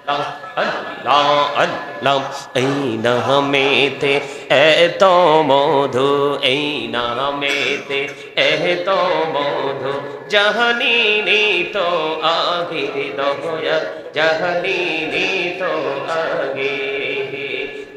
আল্লাহ আল্লাহ এই নামেতে এত মধু এই নামেতে এত মধু জাহানিনি তো আগে দয়া জাহানিনি তো আগে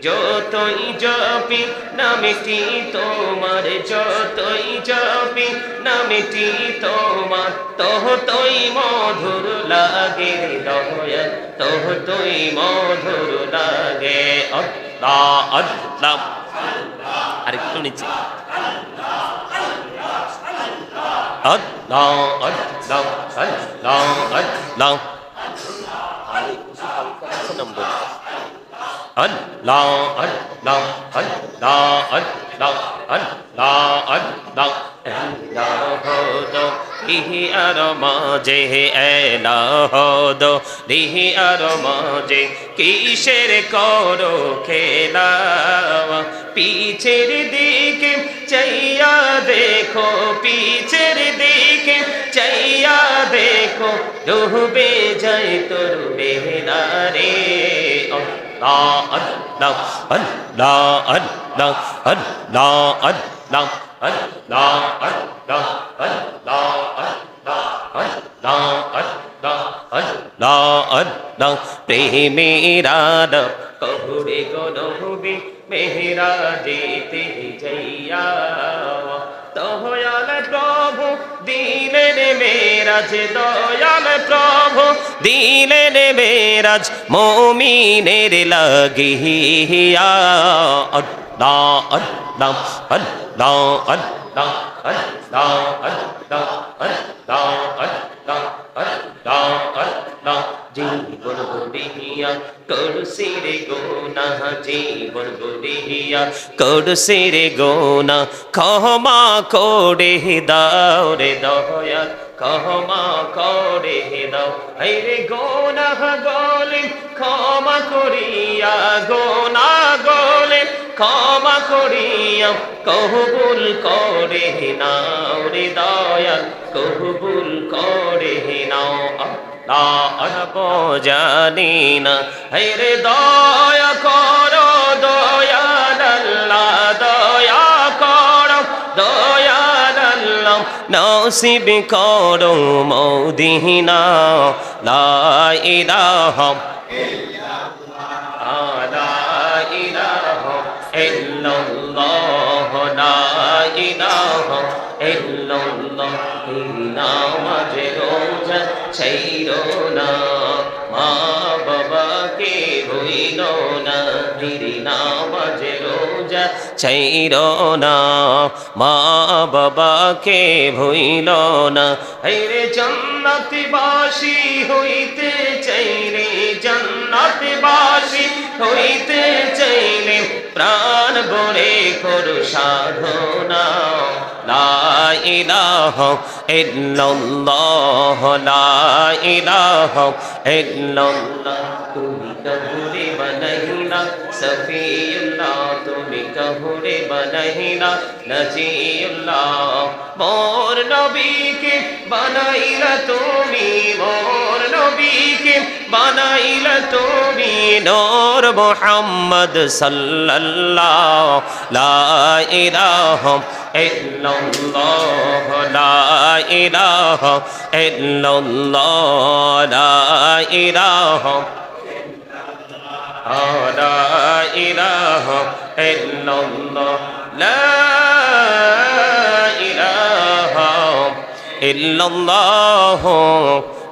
যতই জপি নামটি তোমার যতই জপি নামটি তোমার ততই মধুর লাগে দয়া ততই মধুর লাগে আল্লাহ আল্লাহ আরেকটু নিচে আল্লাহ আল্লাহ আল্লাহ আল্লাহ নম্বর আল্লাহ আল্লাহ আল্লাহ আল্লাহ আল্লাহ আল্লাহ দিহি আর মাঝে এলাহদ দিহি আর মাঝে কিসের করো খেলা পিছের দিকে চাইয়া দেখো পিছের দিকে চাইয়া দেখো ডুবে যায় তোর বেলা রে আল্লাহ আল্লাহ আল্লাহ আল্লাহ আল্লাহ আল্লাহ আল্লাহ আল্লাহ আল্লাহ আল্লাহ আল্লাহ আল্লাহ আল্লাহ প্রেমেরা কহুরে গনহুবি মেহরা যেতে যাইয়া দয়াল প্রভু দিলেন মেরাজ দয়াল প্রভু দিলেন মেরাজ মুমিনের লাগিয়া আল্লাহ আল্লাহ আল্লাহ আল্লাহ আল্লাহ আল্লাহ আল্লাহ আল্লাহ আল্লাহ আল্লাহ জীবন গড়িয়া করছে রে গোনা জীবন গড়িয়া করছে রে গোনা ক্ষমা করে দাও রে দয়াল ক্ষমা করে দাও এই রে গোনা গলে ক্ষমা করিয়া গোনা গলে ক্ষমা করিয়া কবুল করে নাও রে দয়াল কবুল করে নাও জানি না হে রে দয়া করো দয়াল আল্লাহ দয়া করো দয়াল আল্লাহ নসিব করো মদিনা লা ইলাহা লা ইলাহা ইল্লাল্লাহ লা ইলাহা ইল্লাল্লাহ নামাজে রোজা ছাইরো না মা বাবাকে ভুইলো না দিদি নামাজে রোজা ছাইরো না মা বাবাকে ভুইলো না হে জান্নাতবাসী হইতে চাইলে জান্নাতবাসী হইতে চাইলে প্রাণ ভরে করো সাধনা লা ইলাহা ইল্লাল্লাহ লা ইলাহা ইল্লাল্লাহ তুমি কাহুরে বানাইলা সফিউল্লাহ তুমি কাহুরে বানাইলা নজিউল্লাহ মোর নবীকে বানাইলা তুমি মোর নবীকে বানাইলা তুমি নূর মুহাম্মদ সাল্লাল্লাহ লা ইলাহা ইল্লাল্লাহ লা ইলাহা ইল্লাল্লাহ লা ইলাহা লা ইলাহা ইল্লাল্লাহ লা ইলাহা ইল্লাল্লাহ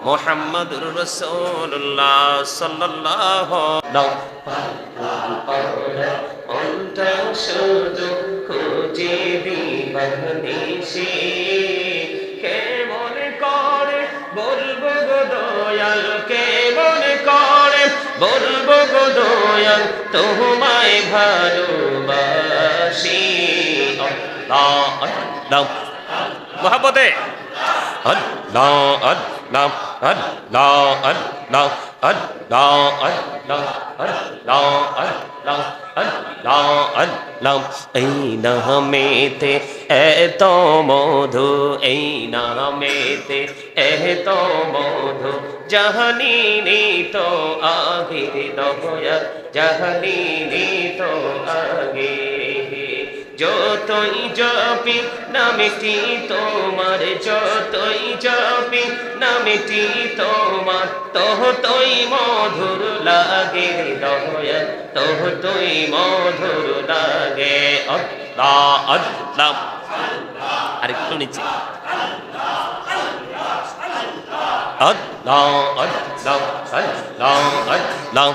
মুহাম্মাদুর রাসূলুল্লাহ সাল্লাল্লাহু আলাইহি শুধু খুঁজে দিবানিশি কেমন করে বলবো গো দয়াল কেমন করে বলবো গো দয়াল তোমায় ভালোবাসি আল্লাহ আল্লাহ মহব্বতে আল্লাহ আল্লাহ আল্লাহ আল্লাহ আল্লাহ আল্লাহ আল্লাহ আল্লাহ আল্লাহ আল্লাহ এই নামেতে এত মধু এই নামেতে এত মধু জাহানিনি তো আগে দয়া জাহানিনি তো আগে যতই জপি নামটি তোমার যতই জপি নামটি তোমার ততই মধুর লাগে দয়া ততই মধুর লাগে আল্লাহ আল্লাহ আরেকটু নিচে আল্লাহ আল্লাহ আল্লাহ আল্লাহ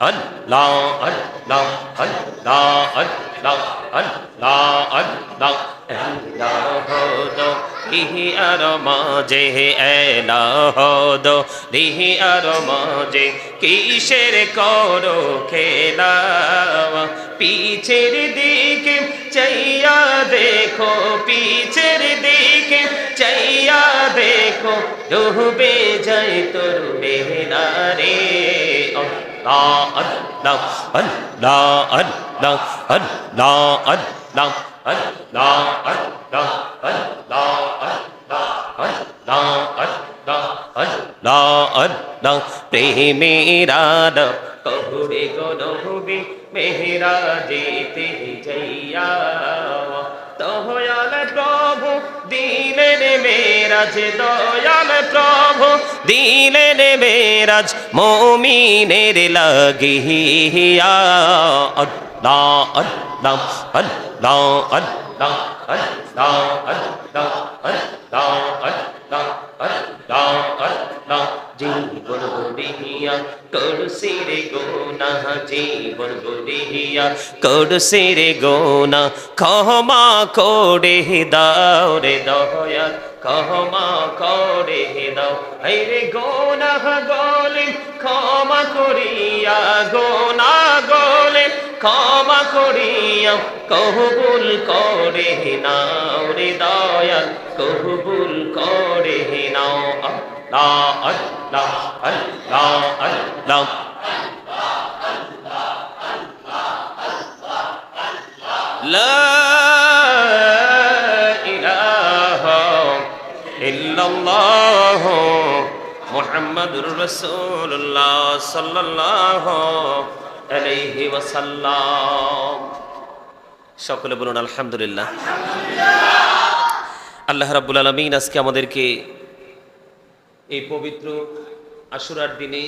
Allah, Allah, Allah, Allah, Allah, Allah, Allah, Lihi aramaje, Elohdo, Lihi aramaje, Kisher koro khela, Picher dike chaiya dekho, Picher dike chaiya dekho, Dubbe jai tor behnare. Allah, Allah, Allah, Allah, Allah, Allah, Allah, Allah, Allah, প্রেমেরা কহুরে গনহুবি Mehra যেতে যাইয়া দয়াল প্রভু দিলেন মেরাজ দয়াল প্রভু দিলেন মেরাজ মুমিনের লাগিয়া আল্লাহ আল্লাহ আল্লাহ আল্লাহ আল্লাহ আল্লাহ আল্লাহ আল্লাহ আল্লাহ আল্লাহ জীবন গড়িয়া করছে রে গোনা জীবন গড়িয়া করছে রে গোনা ক্ষমা করে দাও রে দয়া ক্ষমা করে দাও এই রে গোনা গলে ক্ষমা করিয়া গোনা গলে ক্ষমা করিয়া কবুল করে নাও রে দয়া কবুল করে নাও আল্লাহ আল্লাহ আল্লাহ আল্লাহ লা ইলাহা ইল্লাল্লাহ মুহাম্মাদুর রাসূলুল্লাহ সাল্লাল্লাহু আলাইহি ওয়াসাল্লাম সকলে বলুন আলহামদুলিল্লাহ। আল্লাহ রাব্বুল আলামিন আজকে আমাদেরকে এই পবিত্র আশুরার দিনে